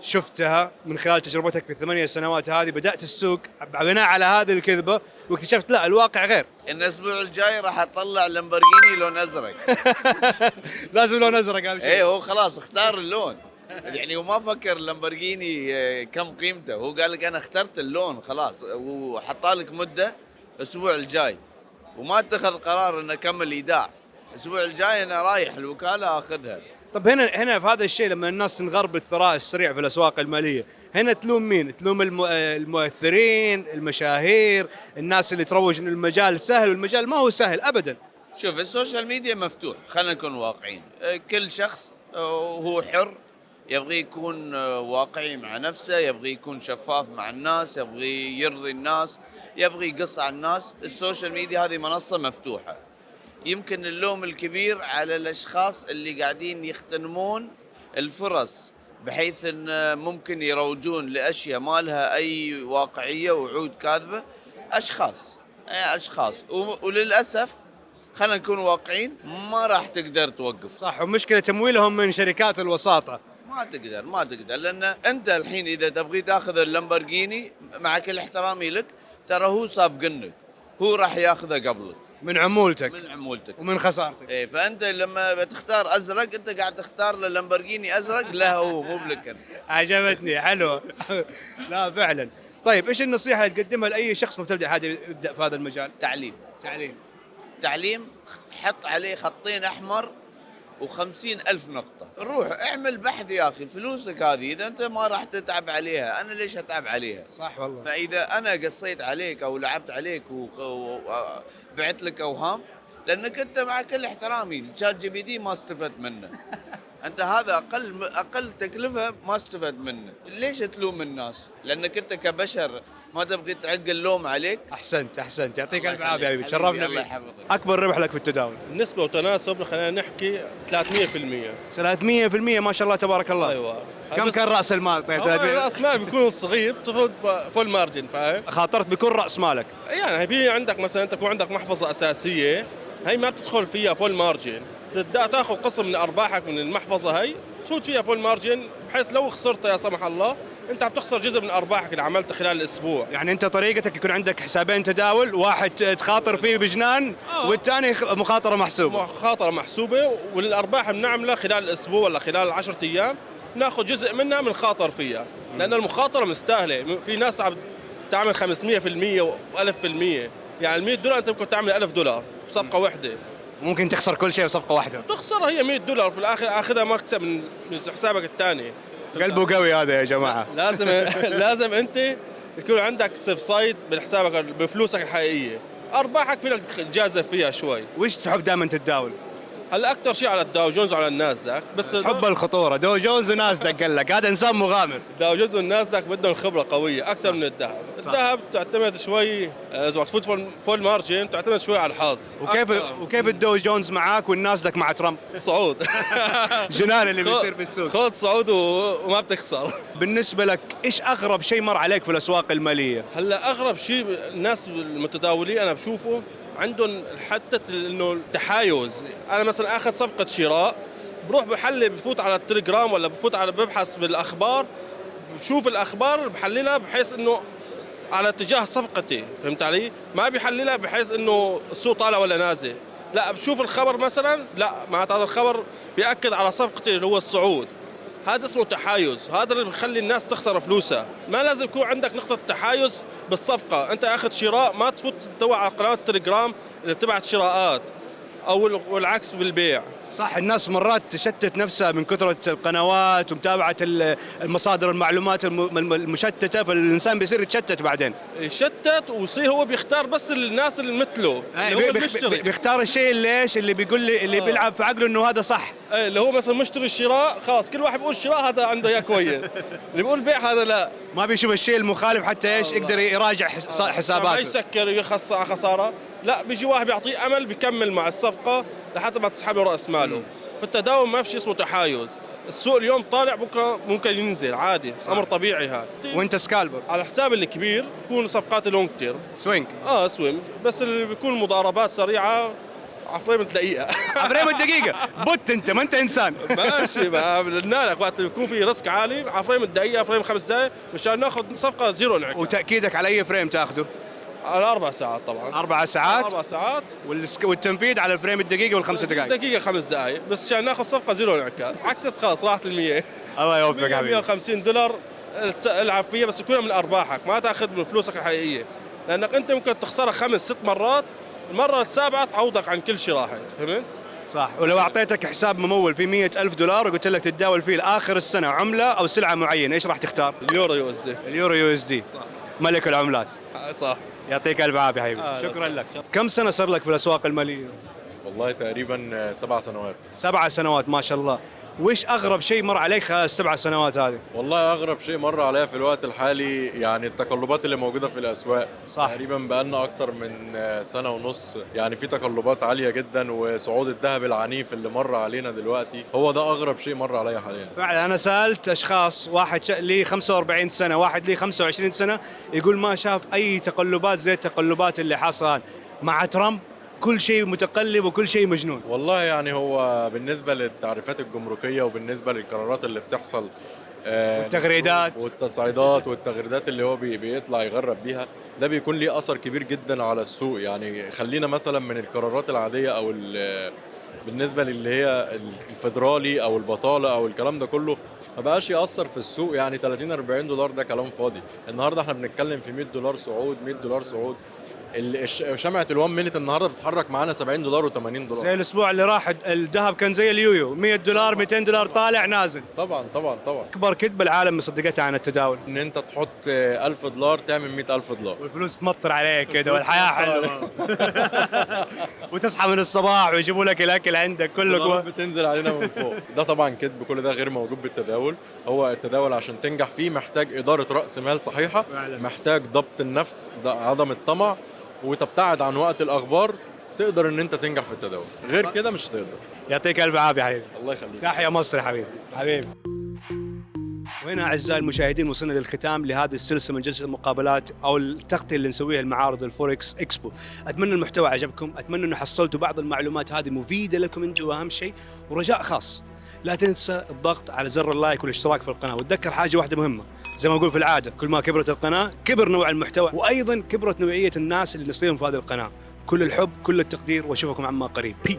S2: شفتها من خلال تجربتك في 8 سنوات هذه؟ بدأت السوق بناء على هذه الكذبة واكتشفت لا الواقع غير.
S4: الاسبوع الجاي راح اطلع لامبورجيني لون ازرق.
S2: لازم لون ازرق اهم شيء.
S4: ايه هو خلاص اختار اللون، يعني وما فكر لامبورجيني كم قيمته، هو قال لك انا اخترت اللون خلاص، وحطالك مدة الاسبوع الجاي، وما اتخذ قرار انه كمل ايداع. الاسبوع الجاي انا رايح الوكالة اخذها.
S2: طب هنا في هذا الشيء لما الناس تنغر بالثراء السريع في الاسواق الماليه، هنا تلوم مين؟ تلوم المؤثرين، المشاهير، الناس اللي تروج ان المجال سهل، والمجال ما هو سهل ابدا.
S4: شوف السوشيال ميديا مفتوح، خلينا نكون واقعيين، كل شخص هو حر، يبغي يكون واقعي مع نفسه، يبغي يكون شفاف مع الناس، يبغي يرضي الناس، يبغي يقص على الناس. السوشيال ميديا هذه منصة مفتوحة. يمكن اللوم الكبير على الأشخاص اللي قاعدين يغتنمون الفرص، بحيث أن ممكن يروجون لأشياء ما لها أي واقعية وعود كاذبة. أشخاص وللأسف خلينا نكون واقعين، ما راح تقدر توقف.
S2: صح، ومشكلة تمويلهم من شركات الوساطة.
S4: ما تقدر لأن أنت الحين إذا تبغي تأخذ اللامبورجيني، مع كل احترامي لك، ترى هو سابقنك، هو راح ياخذه قبلك.
S6: من عمولتك
S4: من عمولتك.
S6: ومن خسارتك.
S4: ايه، فانت لما بتختار ازرق انت قاعد تختار للامبرجيني ازرق، لا هو مو بلكن.
S6: عجبتني، حلوه. لا فعلا. طيب ايش النصيحه اللي تقدمها لاي شخص مبتدئ حاب يبدا في هذا المجال؟
S4: تعليم، حط عليه خطين احمر و50,000 نقطة. روح اعمل بحث يا أخي، فلوسك هذه إذا أنت ما راح تتعب عليها أنا ليش أتعب عليها؟
S6: صح والله.
S4: فإذا أنا قصيت عليك أو لعبت عليك وبعت لك أوهام، لأنك أنت مع كل احترامي الشات جي بي دي ما استفدت منه. أنت هذا أقل تكلفة ما استفدت منه. ليش تلوم الناس؟ لأنك أنت كبشر ما تبغي تعق اللوم عليك.
S6: احسنت يعطيك الف عافيه حبيبي، تشرفنا
S4: الله
S6: بك.
S4: يحفظك.
S6: اكبر ربح لك في التداول؟
S10: نسبة وتناسب خلينا نحكي 300%.
S6: 300% ما شاء الله تبارك الله.
S10: ايوه.
S6: كم كان راس المال؟ طيب
S10: راس مال بيكون صغير، فول مارجن، فاهم؟
S6: خاطرت بكل راس مالك.
S10: يعني في عندك مثلا انت يكون عندك محفظة اساسية، هي ما بتدخل فيها فول مارجن، تبدا تاخذ قسم من ارباحك من المحفظة هي تفوت فيها فول مارجن، بحيث لو خسرت يا سمح الله انت عم تخسر جزء من ارباحك اللي عملتها خلال الاسبوع.
S6: يعني انت طريقتك يكون عندك حسابين تداول، واحد تخاطر فيه بجنان والثاني مخاطره محسوبه.
S10: مخاطره محسوبه، والارباح بنعملها خلال الاسبوع ولا خلال 10 ايام ناخذ جزء منها بنخاطر فيها، لان المخاطره مستاهله. في ناس عم تعمل 500% و1000%، يعني ال$100 انت ممكن تعمل $1000 بصفقه واحده.
S6: ممكن تخسر كل شيء بصفقه واحده.
S10: تخسرها هي $100 في الاخر، اخذها مكسب من حسابك الثاني.
S6: قلبه قوي هذا يا جماعه.
S10: لازم انت يكون عندك سيف سايد بحسابك بفلوسك الحقيقيه، ارباحك فيك تجازف فيها شوي.
S6: وش تحب دائما تتداول؟
S10: هلا اكثر شيء على الداو جونز وعلى النازداك، بس
S6: تحب الخطوره، دو جونز ونازداك قال لك هذا انسان مغامر.
S10: داو جونز والنازداك بدهم خبره قويه اكثر من الذهب. الذهب تعتمد شوي اذا تفوت فول مارجن تعتمد شوي على الحظ.
S6: وكيف الدو جونز معاك والنازداك مع ترامب؟
S10: صعود.
S6: جنان اللي بيصير بالسوق.
S10: خذ صعود وما بتخسر.
S6: بالنسبه لك ايش اغرب شيء مر عليك في الاسواق الماليه؟
S10: هلا اغرب شيء الناس المتداولين انا بشوفه عندهم حتى انه التحايز. انا مثلا اخذ صفقه شراء، بروح بحلل، بفوت على التليجرام ولا بفوت على ببحث بالاخبار، بشوف الاخبار بحللها بحيث انه على اتجاه صفقتي، فهمت علي؟ ما بيحللها بحيث انه السوق طالع ولا نازل، لا بشوف الخبر مثلا، لا معناته هذا الخبر بياكد على صفقتي اللي هو الصعود. هذا اسمه تحايز، هذا اللي بيخلي الناس تخسر فلوسها. ما لازم يكون عندك نقطة تحايز بالصفقة، أنت أخذ شراء ما تفوت تتابع على قناة التليجرام اللي بتبعت شراءات أو والعكس بالبيع.
S6: صح، الناس مرات تشتت نفسها من كثرة القنوات ومتابعة المصادر المعلومات المشتتة، فالإنسان بيصير يتشتت بعدين.
S10: يشتت ويصير هو بيختار بس الناس اللي مثله، اللي هو المشتري.
S6: بيختار الشيء اللي بيقول لي اللي بيلعب في عقله إنه هذا صح.
S10: اللي هو مثلا مشتري الشراء، خلاص كل واحد بيقول الشراء هذا عنده إياه كويس. اللي بيقول بيع هذا لا.
S6: ما بيشوف الشيء المخالف حتى إيش يقدر يراجع حساباته.
S10: ما يسكر يخسر على خسارة، لا بيجي واحد بيعطيه أمل بيكمل مع الصفقة لحتى ما تسحب له رأس ماله. في التداول ما في شيء اسمه تحايز، السوق اليوم طالع بكره ممكن ينزل عادي، امر طبيعي هذا.
S6: وانت سكالبر
S10: على حساب الكبير بكون صفقات اللونج تيرم
S6: سوينج.
S10: سوينج، بس اللي بيكون مضاربات سريعه عفريم دقيقه.
S6: عفريم الدقيقه بوت، انت ما انت انسان.
S10: ماشي، ما بدنا لك وقت بيكون في ريسك عالي، عفريم الدقيقه، عفريم 5 دقائق مشان ناخذ صفقه زيرو انعكاس.
S6: وتاكيدك على اي فريم تاخذه؟
S10: على 4 ساعات طبعا.
S6: 4 ساعات؟
S10: 4 ساعات،
S6: والتنفيذ على الفريم الدقيقة وال5 دقائق.
S10: دقيقة 5 دقائق بس عشان ناخذ صفقة زيرو انعكاس، عكس خلاص راحت ال100.
S6: الله يوفقك حبيبي.
S10: $150 العب فيها بس يكون من ارباحك، ما تاخذ من فلوسك الحقيقية، لانك انت ممكن تخسرها 5-6 مرات، المرة السابعة تعوضك عن كل شيء راحت، فهمت؟
S6: صح. ولو اعطيتك حساب ممول فيه $100,000 وقلت لك تتداول فيه لاخر السنة عملة او سلعة معينة، ايش راح تختار؟
S10: اليورو USD.
S6: اليورو USD. صح. ملك العملات.
S10: صح.
S6: يعطيك الف عافيه حبيبي. شكرا لك. كم سنه صار لك في الاسواق الماليه؟
S11: والله تقريبا 7 سنوات.
S6: 7 سنوات ما شاء الله. وش اغرب شيء مر عليك خلال ال7 سنوات هذه؟
S11: والله اغرب شيء مر عليا في الوقت الحالي يعني التقلبات اللي موجوده في الاسواق.
S6: صح.
S11: تقريبا بقالنا اكتر من سنه ونص يعني في تقلبات عاليه جدا، وصعود الذهب العنيف اللي مر علينا دلوقتي هو ده اغرب شيء مر عليا حاليا.
S6: فعلا انا سالت اشخاص، واحد لي 45 سنه، واحد لي 25 سنه، يقول ما شاف اي تقلبات زي التقلبات اللي حصل مع ترامب. كل شيء متقلب وكل شيء مجنون.
S11: والله يعني هو بالنسبه للتعريفات الجمركيه وبالنسبه للقرارات اللي بتحصل
S6: والتغريدات
S11: والتصعيدات والتغريدات اللي هو بيطلع يغرب بيها، ده بيكون ليه اثر كبير جدا على السوق. يعني خلينا مثلا من القرارات العاديه او بالنسبه للي هي الفيدرالي او البطاله او الكلام ده كله ما بقاش ياثر في السوق. يعني 30 40 دولار ده كلام فاضي. النهارده احنا بنتكلم في 100 دولار صعود، 100 دولار صعود. شمعة ال1 مينت النهارده بتتحرك معانا 70 دولار و80 دولار.
S6: زي الاسبوع اللي راح الذهب كان زي اليويو، 100 دولار 200 دولار طالع نازل.
S11: طبعا.
S6: اكبر كذبه العالم مصدقتها عن التداول
S11: ان انت تحط 1000 دولار تعمل 100,000 دولار
S6: والفلوس تمطر عليك كده والحياه حلوه وتصحى من الصباح ويجيبوا لك الاكل عندك كله
S11: بتنزل علينا من فوق. ده طبعا كذب، كل ده غير موجود بالتداول. هو التداول عشان تنجح فيه محتاج اداره راس مال صحيحه، محتاج ضبط النفس، عدم الطمع، وتبتعد عن وقت الاخبار. تقدر ان انت تنجح في التداول، غير كده مش هتقدر.
S6: يعطيك الف عافيه حبيبي.
S11: الله يخليك.
S6: تحيا مصر حبيبي. وهنا اعزائي المشاهدين وصلنا للختام لهذه السلسله من جلسه المقابلات او التغطيه اللي نسويها لمعارض الفوركس اكسبو. اتمنى المحتوى عجبكم، اتمنى انه حصلتوا بعض المعلومات هذه مفيده لكم انتم، واهم شيء ورجاء خاص لا تنسى الضغط على زر اللايك والاشتراك في القناه، وتذكر حاجه واحده مهمه زي ما نقول في العاده، كل ما كبرت القناه كبر نوع المحتوى، وايضا كبرت نوعيه الناس اللي نصيرهم في هذه القناه. كل الحب كل التقدير واشوفكم عما قريب. بيس.